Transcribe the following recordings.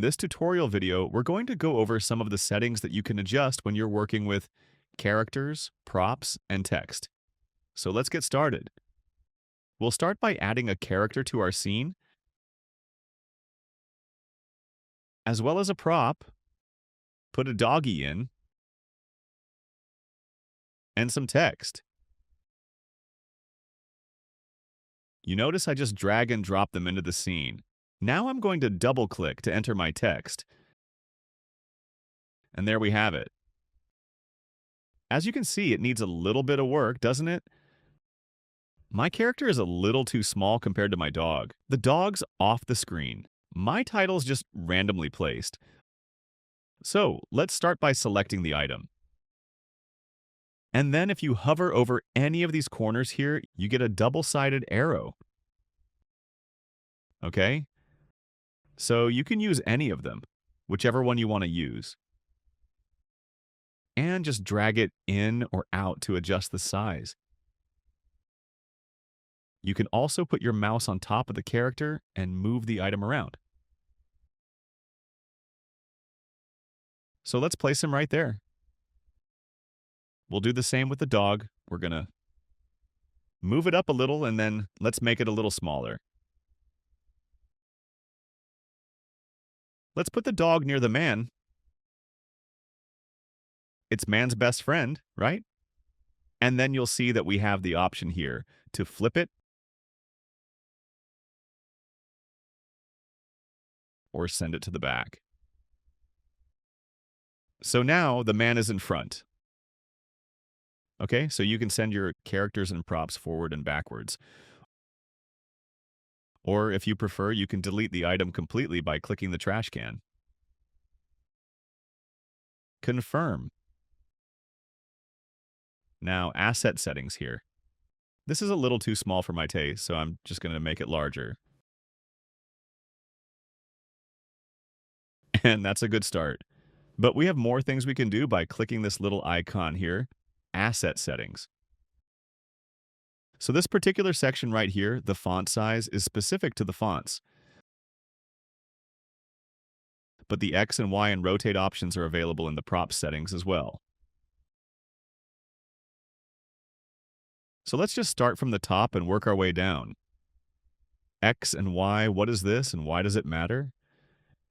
this tutorial video, we're going to go over some of the settings that you can adjust when you're working with characters, props, and text. So let's get started. We'll start by adding a character to our scene, as well as a prop, put a doggy in, and some text. You notice I just drag and drop them into the scene. Now I'm going to double-click to enter my text. And there we have it. As you can see, it needs a little bit of work, doesn't it? My character is a little too small compared to my dog. The dog's off the screen. My title's just randomly placed. So let's start by selecting the item. And then if you hover over any of these corners here, you get a double-sided arrow. Okay? So you can use any of them, whichever one you want to use. And just drag it in or out to adjust the size. You can also put your mouse on top of the character and move the item around. So let's place him right there. We'll do the same with the dog. We're going to move it up a little, and then let's make it a little smaller. Let's put the dog near the man. It's man's best friend, right? And then you'll see that we have the option here to flip it or send it to the back. So now the man is in front. Okay, so you can send your characters and props forward and backwards. Or if you prefer, you can delete the item completely by clicking the trash can. Confirm. Now, asset settings here. This is a little too small for my taste, so I'm just going to make it larger. And that's a good start. But we have more things we can do by clicking this little icon here, asset settings. So this particular section right here, the font size, is specific to the fonts. But the X and Y and rotate options are available in the prop settings as well. So let's just start from the top and work our way down. X and Y, what is this and why does it matter?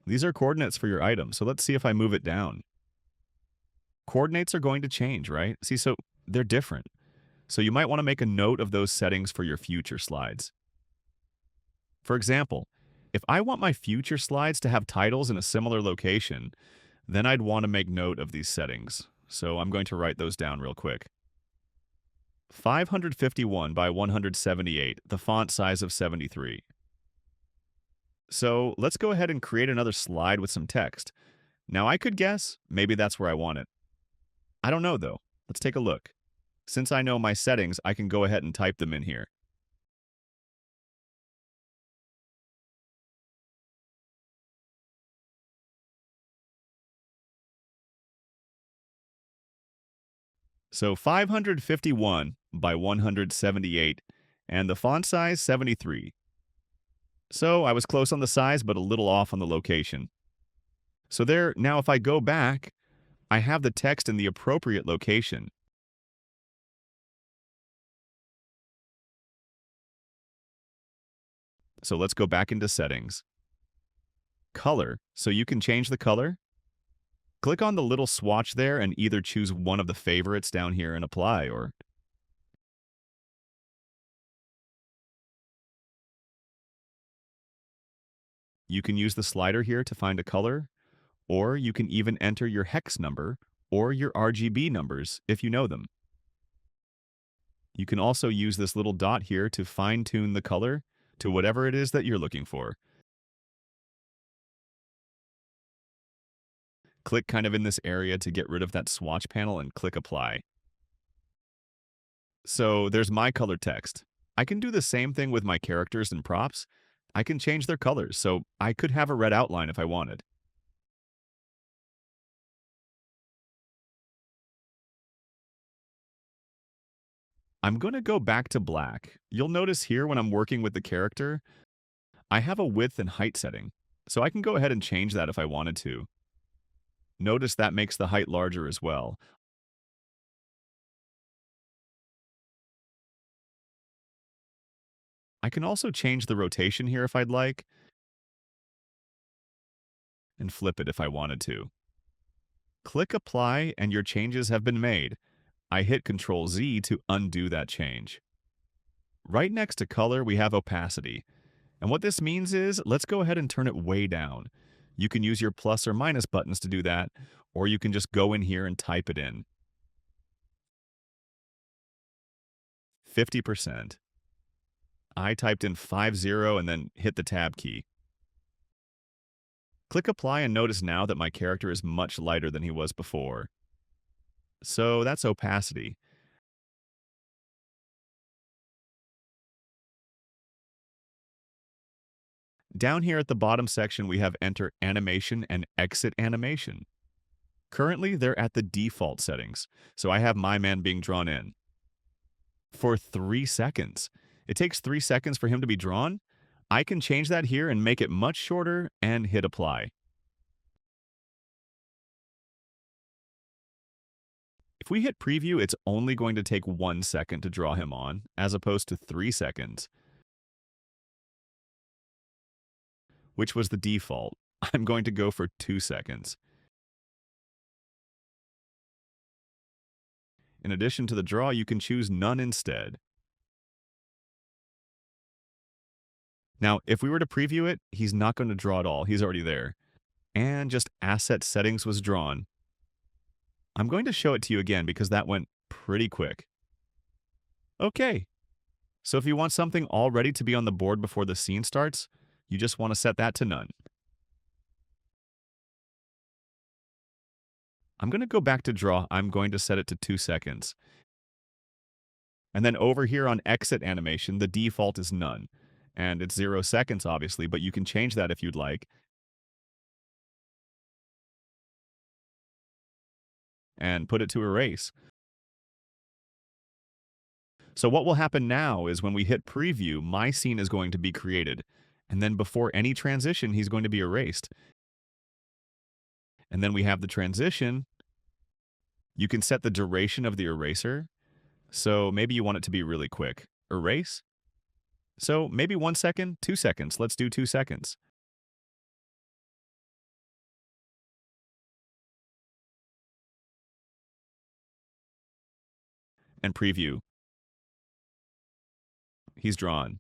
These are coordinates for your item, so let's see if I move it down. Coordinates are going to change, right? See, so they're different. So you might want to make a note of those settings for your future slides. For example, if I want my future slides to have titles in a similar location, then I'd want to make note of these settings. So I'm going to write those down real quick. 551 by 178, the font size of 73. So let's go ahead and create another slide with some text. Now I could guess, maybe that's where I want it. I don't know though. Let's take a look. Since I know my settings, I can go ahead and type them in here. So 551 by 178, and the font size 73. So I was close on the size, but a little off on the location. So there, now if I go back, I have the text in the appropriate location. So let's go back into settings. Color, so you can change the color. Click on the little swatch there and either choose one of the favorites down here and apply, or you can use the slider here to find a color, or you can even enter your hex number or your RGB numbers if you know them. You can also use this little dot here to fine-tune the color to whatever it is that you're looking for. Click kind of in this area to get rid of that swatch panel and click Apply. So there's my color text. I can do the same thing with my characters and props. I can change their colors, so I could have a red outline if I wanted. I'm going to go back to black. You'll notice here when I'm working with the character, I have a width and height setting. So I can go ahead and change that if I wanted to. Notice that makes the height larger as well. I can also change the rotation here if I'd like, and flip it if I wanted to. Click Apply and your changes have been made. I hit Ctrl Z to undo that change. Right next to color, we have opacity. And what this means is, let's go ahead and turn it way down. You can use your plus or minus buttons to do that, or you can just go in here and type it in. 50%. I typed in 50 and then hit the tab key. Click Apply and notice now that my character is much lighter than he was before. So that's opacity. Down here at the bottom section, we have Enter Animation and Exit Animation. Currently, they're at the default settings, so I have my man being drawn in. For 3 seconds. It takes 3 seconds for him to be drawn. I can change that here and make it much shorter and hit Apply. If we hit Preview, it's only going to take 1 second to draw him on, as opposed to 3 seconds, which was the default. I'm going to go for 2 seconds. In addition to the draw, you can choose None instead. Now, if we were to preview it, he's not going to draw at all. He's already there. And just Asset Settings was drawn. I'm going to show it to you again because that went pretty quick. Okay. So if you want something all ready to be on the board before the scene starts, you just want to set that to None. I'm going to go back to draw. I'm going to set it to 2 seconds. And then over here on Exit Animation, the default is None. And it's 0 seconds, obviously, but you can change that if you'd like. And put it to Erase. So what will happen now is when we hit Preview, my scene is going to be created. And then before any transition, he's going to be erased. And then we have the transition. You can set the duration of the eraser. So maybe you want it to be really quick. Erase. So maybe 1 second, 2 seconds. Let's do 2 seconds. And preview. He's drawn.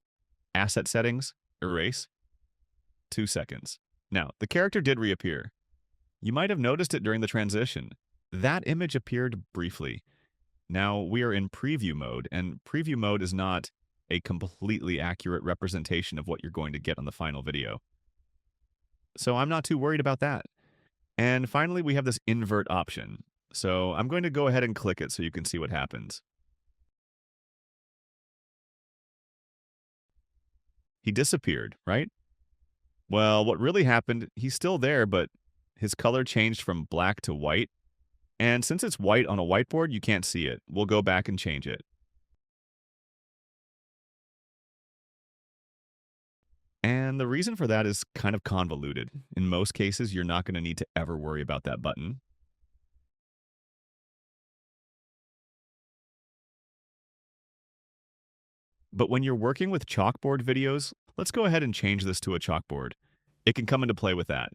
Asset settings, erase. 2 seconds. Now, the character did reappear. You might have noticed it during the transition. That image appeared briefly. Now we are in preview mode, and preview mode is not a completely accurate representation of what you're going to get on the final video. So I'm not too worried about that. And finally, we have this invert option. So I'm going to go ahead and click it so you can see what happens. He disappeared, right? Well, what really happened, he's still there, but his color changed from black to white. And since it's white on a whiteboard, you can't see it. We'll go back and change it. And the reason for that is kind of convoluted. In most cases, you're not going to need to ever worry about that button. But when you're working with chalkboard videos, let's go ahead and change this to a chalkboard. It can come into play with that.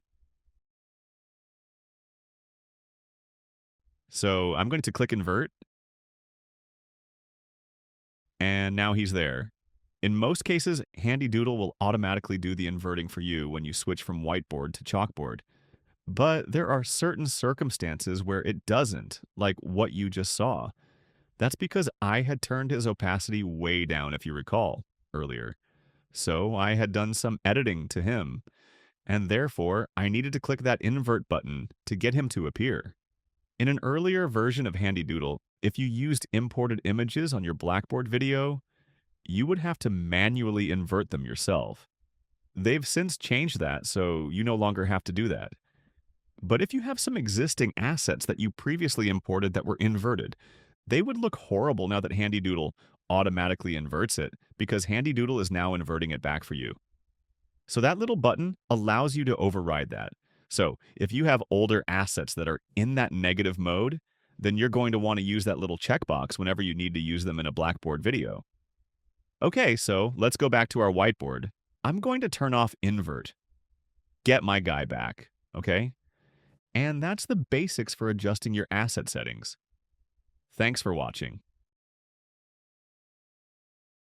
So I'm going to click Invert. And now he's there. In most cases, HandyDoodle will automatically do the inverting for you when you switch from whiteboard to chalkboard. But there are certain circumstances where it doesn't, like what you just saw. That's because I had turned his opacity way down, if you recall, earlier. So I had done some editing to him, and therefore I needed to click that invert button to get him to appear. In an earlier version of HandyDoodle, if you used imported images on your Blackboard video, you would have to manually invert them yourself. They've since changed that, so you no longer have to do that. But if you have some existing assets that you previously imported that were inverted, they would look horrible now that HandyDoodle automatically inverts it, because HandyDoodle is now inverting it back for you. So that little button allows you to override that. So if you have older assets that are in that negative mode, then you're going to want to use that little checkbox whenever you need to use them in a Blackboard video. Okay, so let's go back to our whiteboard. I'm going to turn off invert, get my guy back, okay? And that's the basics for adjusting your asset settings. Thanks for watching.